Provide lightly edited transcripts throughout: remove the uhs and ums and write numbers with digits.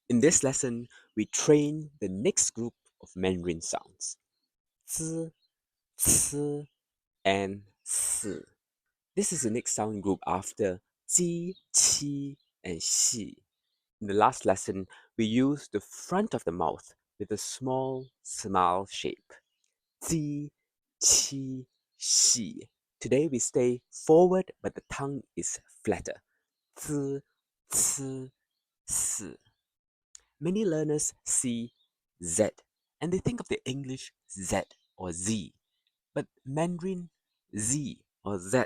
In this lesson, we train the next group of Mandarin sounds, 滋, c, and si. This is the next sound group after ji, qi, and xi. In the last lesson, we used the front of the mouth with a small smile shape. ji, qi, xi. Today we stay forward, but the tongue is flatter. 滋, c, si. Many learners see Z and they think of the English Z or Z, but Mandarin Z or Z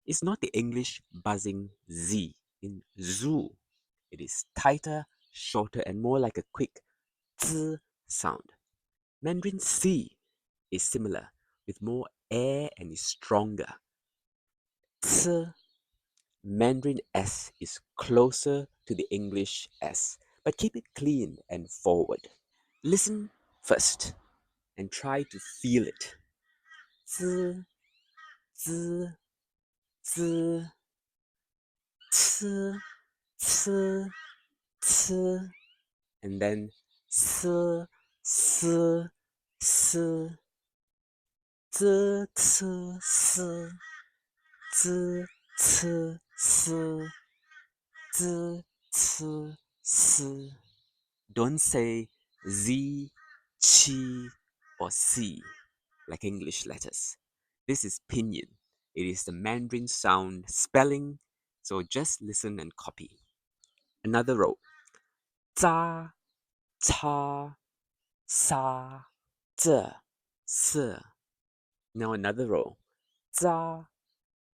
is not the English buzzing Z in zoo. It is tighter, shorter, and more like a quick Z sound. Mandarin C is similar with more air and is stronger. C. Mandarin S is closer to the English S, but keep it clean and forward. Listen first and try to feel it. 滋, 滋, 滋, 吃, 吃, 吃, and then 思, 思, 思, 滋, 吃, 思, 滋, 吃, 思, 滋, 吃, 思. Don't say Z, Qi, or Si like English letters. This is Pinyin. It is the Mandarin sound spelling, so just listen and copy. Another row. 扎, cha, sa, ze, se. Now another row. 扎,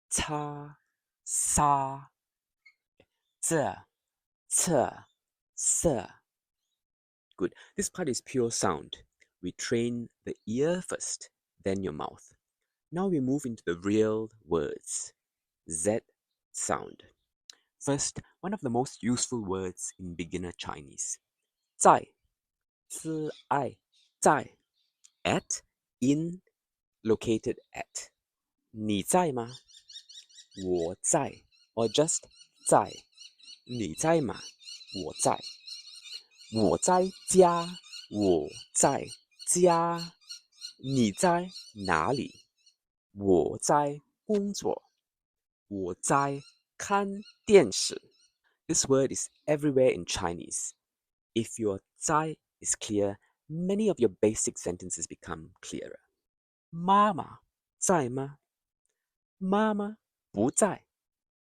cha, sa, ze, ce, se. Good. This part is pure sound. We train the ear first, then your mouth. Now we move into the real words. Z sound. First, one of the most useful words in beginner Chinese. 在, 自爱, 在, at, in, located at. 你在吗? 我在, or just 在. 你在吗? 我在. 我在家, 我在家. 你在哪里? 我在工作. 我在看电视. This word is everywhere in Chinese. If your 在 is clear, many of your basic sentences become clearer. 妈妈在吗? 妈妈不在，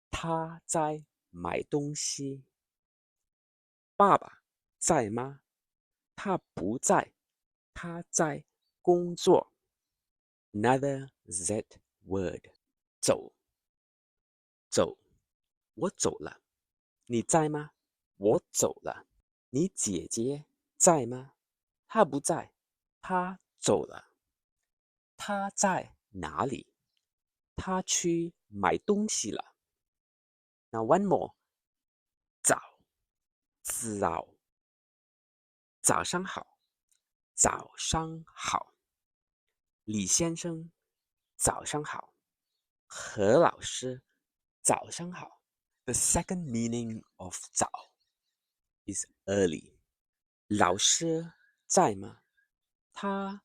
她在买东西。爸爸在吗？他不在，他在工作。Another Z word. 走，走，我走了。你在吗？我走了。你姐姐在吗？她不在，她走了。她在哪里？她去买东西了。Now one more. 早，早，早上好，早上好。李先生，早上好。何老师，早上好。The second meaning of 早 is early. 老师在吗？他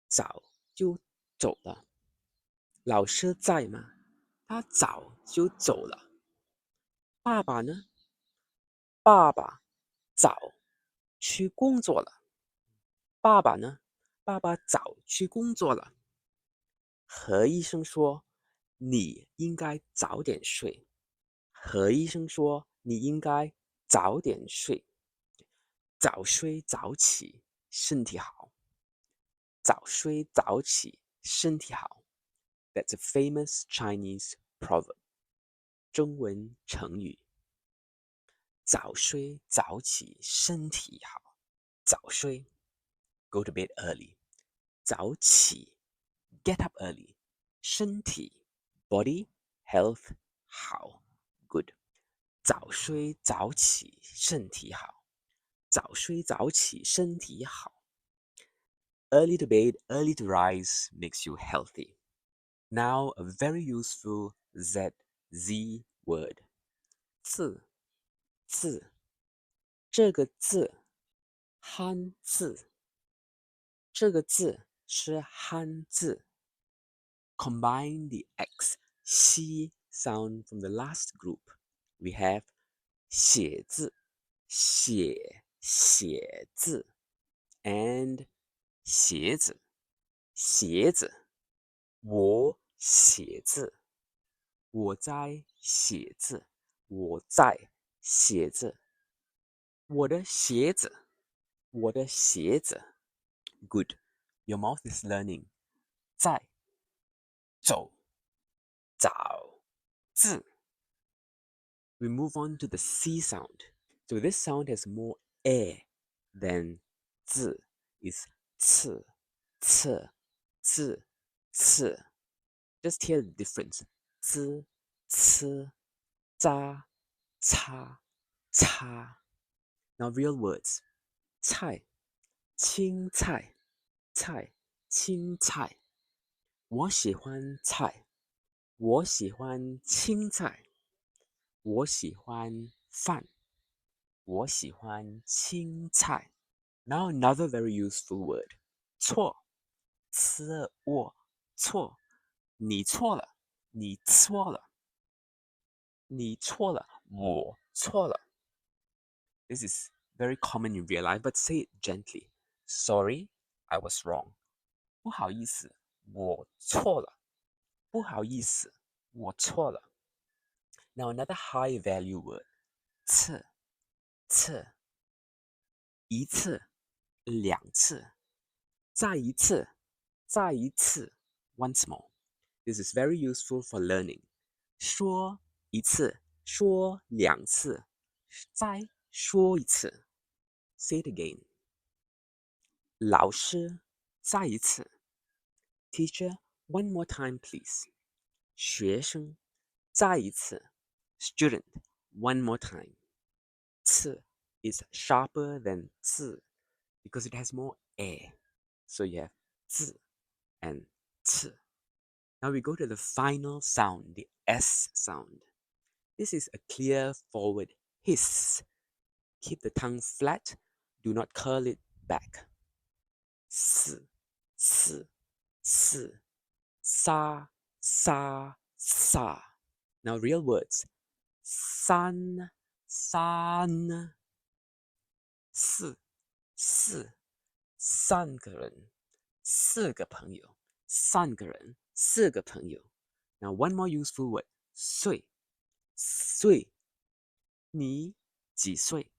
早就走了。老师在吗？他早就走了。爸爸呢？爸爸早去工作了。爸爸呢？爸爸早去工作了。何医生说：“你应该早点睡。”何医生说：“你应该早点睡。”早睡早起，身体好。早睡早起，身体好。That's a famous Chinese proverb. 中文成语。早睡早起，身体好。早睡 go to bed early. 早起 get up early. 身体 body, health, 好 good. 早睡早起，身体好。早睡早起，身体好。Early to bed, early to rise makes you healthy. Now a very useful Z word. 字这个字汉字，这个字是汉字。Combine the X, C sound from the last group. We have 写字, 写字 and 鞋子我写字我在写字我在写字我的鞋子Good. Your mouth is learning. 在走找字 We move on to the C sound. So this sound has more air than 字 is 刺 Just hear the difference. 滋吃扎擦擦 Now real words. 菜青菜青菜我喜欢菜我喜欢青菜我喜欢饭我喜欢青菜 Now another very useful word. 错吃我错你错了你错了我错了 This is very common in real life, but say it gently. Sorry, I was wrong. 不好意思，我错了。不好意思，我错了。Now another high value word. 次一次两次再一次once more. This is very useful for learning. 说一次说两次再说一次 Say it again. 老师再一次 Teacher, one more time please. 学生再一次 Student, one more time. 次 is sharper than 字 because it has more air. So you have 字 and 次. Now we go to the final sound, the S sound. This is a clear forward hiss. Keep the tongue flat. Do not curl it back. 四sa Now real words. 三四三个人四个朋友三个人四个朋友 Now one more useful word. 岁你几岁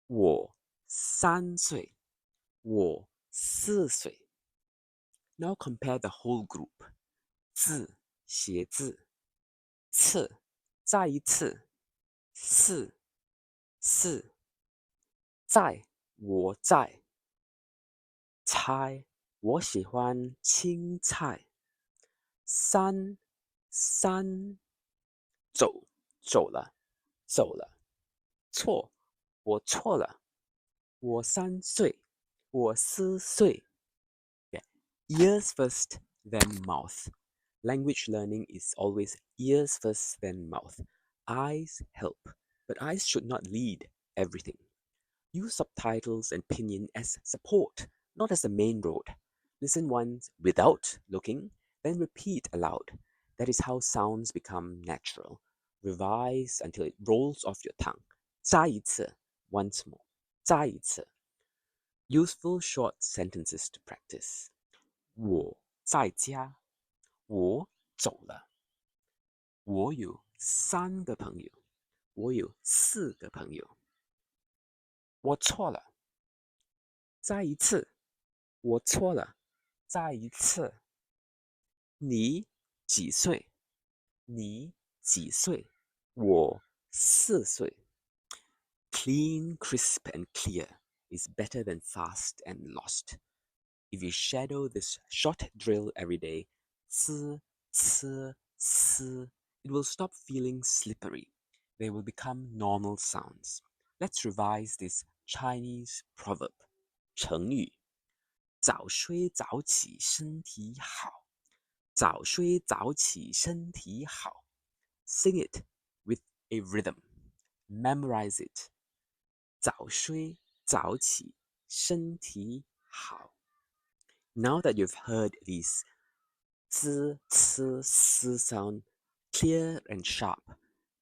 我3岁我4岁 Now compare the whole group. 字写字次再一次四在我在猜我喜欢青菜三走了错我错了我3岁我4岁 Ears first, then mouth. Language learning is always ears first, then mouth. Eyes help, but eyes should not lead everything. Use subtitles and pinyin as support, not as the main road. Listen once without looking, then repeat aloud. That is how sounds become natural. Revise until it rolls off your tongue. 再一次 once more. 再一次 Useful short sentences to practice. 我在家，我走了，我有3个朋友，我有4个朋友，我错了，再一次，我错了，再一次，你几岁？你几岁？我4岁。Clean, crisp, and clear is better than fast and lost. If you shadow this short drill every day, 呲呲呲, it will stop feeling slippery. They will become normal sounds. Let's revise this Chinese proverb. 成语早睡早起身体好早睡早起身体好 Sing it with a rhythm. Memorize it. 早睡早起身体好。Now that you've heard these 滋, c, s sound clear and sharp,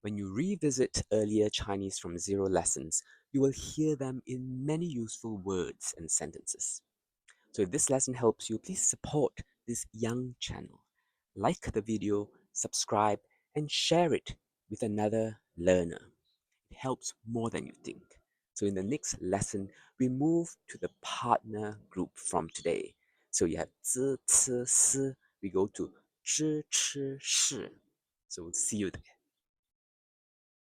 when you revisit earlier Chinese from Zero lessons, you will hear them in many useful words and sentences. So if this lesson helps you, please support this young channel. Like the video, subscribe, and share it with another learner. It helps more than you think. So in the next lesson, we move to the partner group from today. So you have 知, 吃, 思. We go to 知, 吃, 是. So see you there.